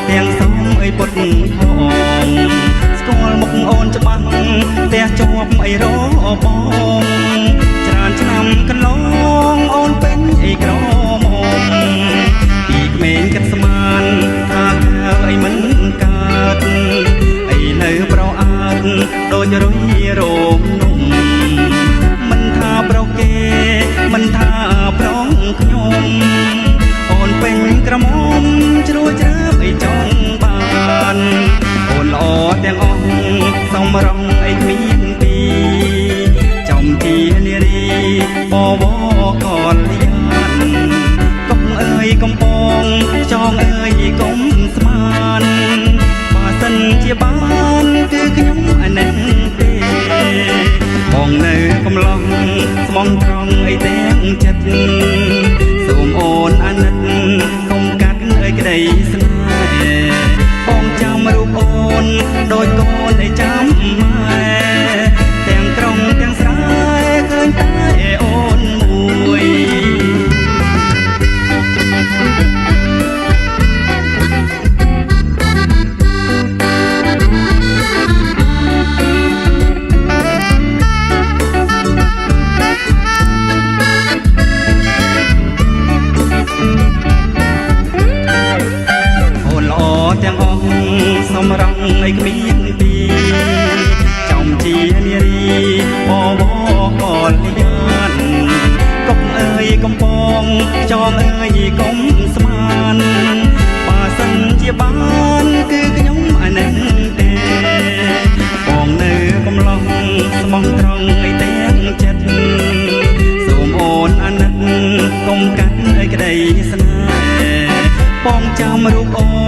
ទាំងសំអីពុតផងស្គាល់មុខអូនច្បាស់តែជាប់អីរបងច្រើនឆ្នាំកន្លងអូនពេញអីក្រមុំពីក្មេងគិតស្មានថាកើអីមិនកើតអីនៅប្រអើតដូចរុយរោមนุ่มមិនថាប្រគេមិនថាប្រងខ្ញុំអូនពេញក្រមុំជ្រួជ្រើអីចង់បានអូនល្អទាំងអស់សំរងអីគ្មានទីចំជានារីបវកលយានកុំអើយកំពងចងអើយកុំស្មានបើសិនជាបានគឺខ្ញុំអាណិតទេបងនៅកំឡុងស្មងត្រង់អីទាំងចិត្តសូមអូនអាណិតកុំកាត់អើយក្តីស្នេហ៍បងចាំរូបអូនដូចកូនឯចាំម៉ែទាំងក្រុងទាំងស្រែឃើញតែអូនមួយទាំងអស់សំរងអីគ្មានទីចំជានារីបវកលយានកុំអើយកំពងចងអើយកុំស្មានបើសិនជាបានគឺខ្ញុំអាណិតទេបងនៅកំឡុងស្មងត្រង់អីទាំងចិត្តសូមអូនអាណិតកុំកាត់អីក្តីស្នេហ៍បងចាំរូបអូ